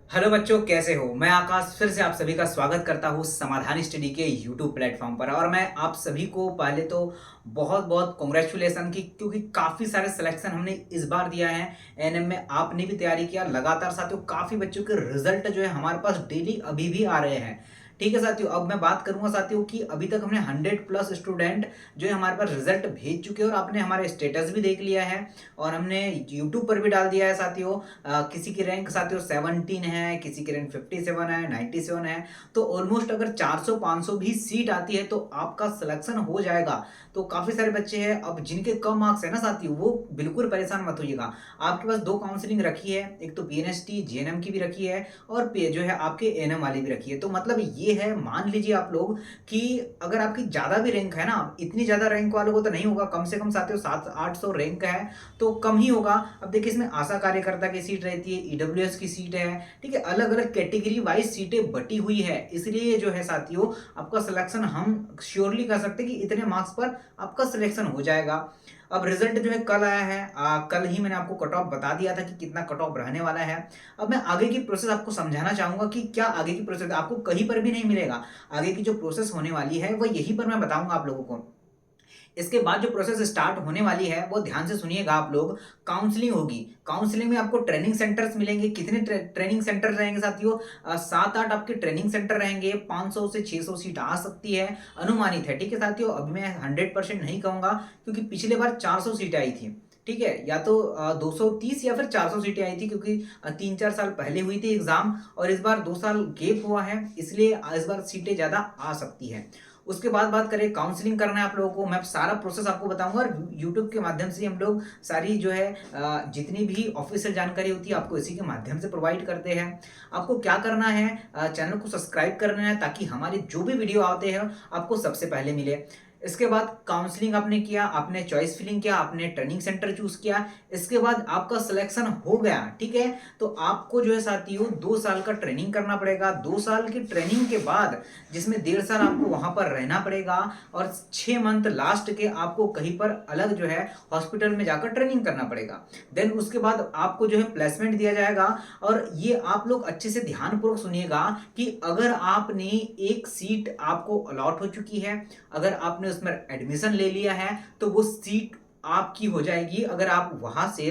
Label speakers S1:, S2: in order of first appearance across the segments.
S1: Hello बच्चों, कैसे हो। मैं आकाश फिर से आप सभी का स्वागत करता हूँ समाधान स्टडी के यूट्यूब प्लेटफॉर्म पर। और मैं आप सभी को पहले तो बहुत बहुत कॉन्ग्रेचुलेसन की, क्योंकि काफ़ी सारे सिलेक्शन हमने इस बार दिया है। एनएम में आपने भी तैयारी किया लगातार साथियों। काफ़ी बच्चों के रिजल्ट जो है हमारे पास डेली अभी भी आ रहे हैं। ठीक है साथियों, अब मैं बात करूंगा साथियों कि अभी तक हमने 100+ स्टूडेंट जो है हमारे पास रिजल्ट भेज चुके हैं, और आपने हमारे स्टेटस भी देख लिया है और हमने यूट्यूब पर भी डाल दिया है साथियों। किसी की रैंक साथियों 17 है, किसी की रैंक 57 है, 97 है। तो ऑलमोस्ट अगर 400-500 भी सीट आती है तो आपका सिलेक्शन हो जाएगा। तो काफ़ी सारे बच्चे हैं अब जिनके कम मार्क्स है ना साथियों, वो बिल्कुल परेशान मत होइएगा। आपके पास दो काउंसलिंग रखी है, एक तो पीएनएसटी जीएनएम की भी रखी है और जो है आपके एएनएम वाली भी रखी है। तो मतलब ये है, मान लीजिए आप लोग कि अगर आपकी ज़्यादा भी रैंक है ना, इतनी ज़्यादा रैंक वालों को तो नहीं होगा, कम से कम साथियों 700-800 रैंक है तो कम ही होगा। अब देखिए इसमें आशा कार्यकर्ता की सीट रहती है, ईडब्ल्यूएस की सीट है, ठीक है, अलग अलग कैटेगरी वाइज सीटें बटी हुई है। इसलिए जो है साथियों आपका सिलेक्शन हम श्योरली कह सकते हैं कि इतने मार्क्स पर आपका सिलेक्शन हो जाएगा। अब रिजल्ट जो है कल आया है, कल ही मैंने आपको कट ऑफ बता दिया था कि कितना कट ऑफ रहने वाला है। अब मैं आगे की प्रोसेस आपको समझाना चाहूंगा कि क्या आगे की प्रोसेस आपको कहीं पर भी नहीं मिलेगा। आगे की जो प्रोसेस होने वाली है वो यहीं पर मैं बताऊंगा आप लोगों को। इसके बाद जो प्रोसेस स्टार्ट होने वाली है वो ध्यान से सुनिएगा आप लोग। काउंसलिंग होगी, काउंसलिंग में आपको ट्रेनिंग सेंटर्स मिलेंगे। कितने ट्रेनिंग सेंटर रहेंगे साथियों? 7-8 आपके ट्रेनिंग सेंटर रहेंगे। 500 से 600 सीट आ सकती है, अनुमानित है। ठीक है साथियों, अभी मैं 100% नहीं कहूंगा क्योंकि पिछले बार 400 सीटें आई थी। ठीक है, या तो 230 या फिर 400 सीटें आई थी, क्योंकि 3-4 साल पहले हुई थी एग्जाम और इस बार 2 साल गेप हुआ है, इसलिए इस बार सीटें ज्यादा आ सकती है। उसके बाद बात करें, काउंसलिंग करना है आप लोगों को, मैं सारा प्रोसेस आपको बताऊंगा और यूट्यूब के माध्यम से हम लोग सारी जो है जितनी भी ऑफिशियल जानकारी होती है आपको इसी के माध्यम से प्रोवाइड करते हैं। आपको क्या करना है, चैनल को सब्सक्राइब करना है ताकि हमारे जो भी वीडियो आते हैं आपको सबसे पहले मिले। इसके बाद काउंसलिंग आपने किया, आपने चॉइस फिलिंग किया, आपने ट्रेनिंग सेंटर चूज किया, इसके बाद आपका सिलेक्शन हो गया। ठीक है, तो आपको जो है साथियों 2 साल का ट्रेनिंग करना पड़ेगा। 2 साल की ट्रेनिंग के बाद, जिसमें 1.5 साल आपको वहां पर रहना पड़ेगा और 6 मंथ लास्ट के आपको कहीं पर अलग जो है हॉस्पिटल में जाकर ट्रेनिंग करना पड़ेगा। देन उसके बाद आपको जो है प्लेसमेंट दिया जाएगा। और ये आप लोग अच्छे से ध्यानपूर्वक सुनिएगा कि अगर आपने एक सीट आपको अलॉट हो चुकी है, अगर आपने उसमें एडमिशन ले लिया है तो वो सीट आपकी हो जाएगी। अगर आप वहां से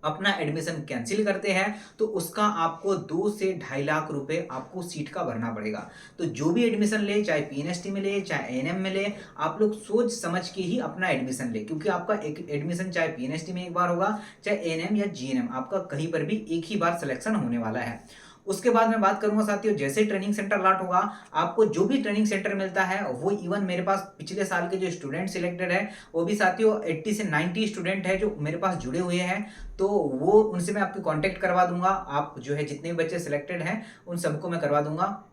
S1: अपना एडमिशन कैंसिल करते हैं तो उसका आपको 2 से 2.5 लाख रुपए आपको सीट का भरना पड़ेगा। तो जो भी एडमिशन ले, चाहे पीएनएसटी में ले चाहे एएनएम में ले, आप लोग सोच समझ के ही अपना एडमिशन ले, क्योंकि आपका एक एडमिशन चाहे पीएनएसटी में एक बार होगा, चाहे एएनएम या जीएनएम, आपका कहीं पर भी एक ही बार सिलेक्शन होने वाला है। उसके बाद मैं बात करूंगा साथियों, जैसे ट्रेनिंग सेंटर अलॉट होगा, आपको जो भी ट्रेनिंग सेंटर मिलता है वो, इवन मेरे पास पिछले साल के जो स्टूडेंट सिलेक्टेड है वो भी साथियों 80 से 90 स्टूडेंट है जो मेरे पास जुड़े हुए हैं। तो वो उनसे मैं आपको कांटेक्ट करवा दूंगा। आप जो है जितने भी बच्चे सिलेक्टेड हैं उन सबको मैं करवा दूंगा।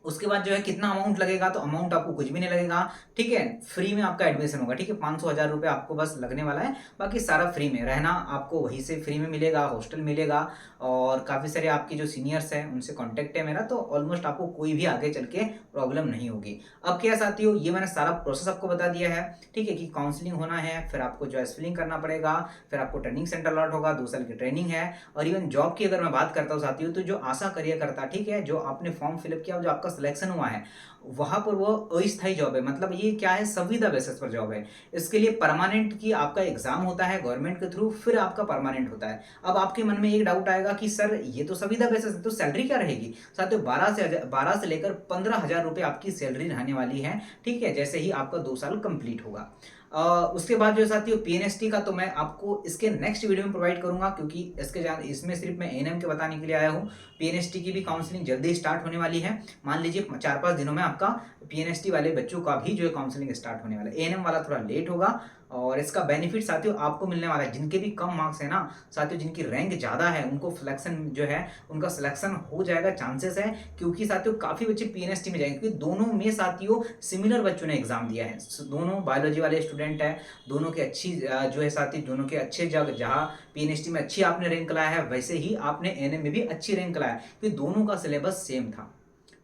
S1: उसके बाद जो है कितना अमाउंट लगेगा, तो अमाउंट आपको कुछ भी नहीं लगेगा। ठीक है, फ्री में आपका एडमिशन होगा। ठीक है, 500-1000 रुपये आपको बस लगने वाला है, बाकी सारा फ्री में। रहना आपको वहीं से फ्री में मिलेगा, हॉस्टल मिलेगा। और काफ़ी सारे आपके जो सीनियर्स हैं उनसे कांटेक्ट है मेरा, तो ऑलमोस्ट आपको कोई भी आगे चल के प्रॉब्लम नहीं होगी। अब क्या साथियों, ये मैंने सारा प्रोसेस आपको बता दिया है। ठीक है, कि काउंसलिंग होना है, फिर आपको चॉइस फिलिंग करना पड़ेगा, फिर आपको ट्रेनिंग सेंटर अलॉट होगा, 2 साल की ट्रेनिंग है। और इवन जॉब की अगर मैं बात करता हूँ साथियों, तो जो आशा करियर करता, ठीक है, जो आपने फॉर्म फिलअप किया, जो आपका सिलेक्शन हुआ है, वहां पर वो अस्थायी जॉब है। मतलब ये क्या है, संविदा बेसिस पर जॉब है। इसके लिए परमानेंट की आपका एग्जाम होता है गवर्नमेंट के थ्रू, फिर आपका परमानेंट होता है। अब आपके मन में एक डाउट आएगा कि सर ये तो संविदा बेसिस है, तो सैलरी क्या रहेगी? साथियों 12 से लेकर 15,000 रुपए आपकी सैलरी रहने वाली है। ठीक है, जैसे ही आपका 2 साल कंप्लीट होगा। उसके बाद जो साथियों पीएनएसटी का तो मैं आपको इसके नेक्स्ट वीडियो में प्रोवाइड करूंगा, क्योंकि इसके जान इसमें सिर्फ मैं एएनएम के बताने के लिए आया हूँ। पीएनएसटी की भी काउंसलिंग जल्दी स्टार्ट होने वाली है। मान लीजिए 4-5 दिनों में आपका पीएनएसटी वाले बच्चों का भी जो है काउंसलिंग स्टार्ट होने वाला है। एएनएम वाला थोड़ा लेट होगा और इसका बेनिफिट साथियों आपको मिलने वाला है। जिनके भी कम मार्क्स है ना साथियों, जिनकी रैंक ज़्यादा है, उनको सिलेक्शन जो है उनका सिलेक्शन हो जाएगा, चांसेस है। क्योंकि साथियों काफ़ी बच्चे पीएनएसटी में जाएंगे, क्योंकि दोनों में साथियों सिमिलर बच्चों ने एग्जाम दिया है। दोनों बायोलॉजी वाले स्टूडेंट हैं, दोनों के अच्छी जो है साथी, दोनों के अच्छे जगह, जहाँ पीएनएसटी में अच्छी आपने रैंक लाया है वैसे ही आपने एएनएम में भी अच्छी रैंक लाया है, क्योंकि दोनों का सिलेबस सेम था।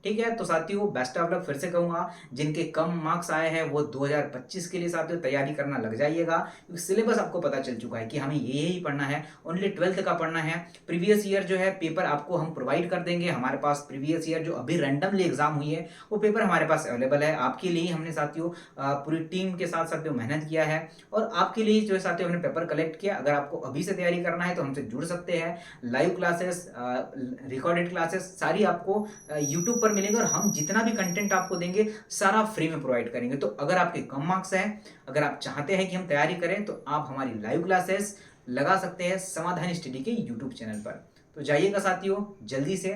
S1: ठीक है, तो साथियों बेस्ट ऑफ लक फिर से कहूँगा। जिनके कम मार्क्स आए हैं वो 2025 के लिए साथियों तैयारी करना लग जाइएगा, क्योंकि सिलेबस आपको पता चल चुका है कि हमें ये पढ़ना है, ओनली 12th का पढ़ना है। प्रीवियस ईयर जो है पेपर आपको हम प्रोवाइड कर देंगे। हमारे पास प्रीवियस ईयर जो अभी रैंडमली एग्जाम हुई है वो पेपर हमारे पास अवेलेबल है। आपके लिए हमने साथियों पूरी टीम के साथ साथियों मेहनत किया है और आपके लिए जो है साथियों हमने पेपर कलेक्ट किया। अगर आपको अभी से तैयारी करना है तो हमसे जुड़ सकते हैं। लाइव क्लासेस, रिकॉर्डेड क्लासेस सारी आपको यूट्यूब पर मिलेंगे और हम जितना भी कंटेंट आपको देंगे सारा फ्री में प्रोवाइड करेंगे। तो अगर आपके कम मार्क्स हैं, अगर आप चाहते हैं कि हम तैयारी करें, तो आप हमारी लाइव क्लासेस लगा सकते हैं समाधान स्टडी के यूट्यूब चैनल पर। तो जाइएगा साथियों, जल्दी से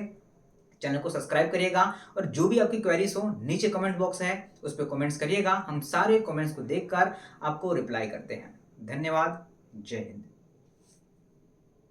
S1: चैनल को सब्सक्राइब करिएगा और जो भी आपकी क्वेरीज हो नीचे कमेंट बॉक्स है उस पर कमेंट्स करिएगा। हम सारे कमेंट्स को देखकर आपको रिप्लाई करते हैं। धन्यवाद। जय हिंद।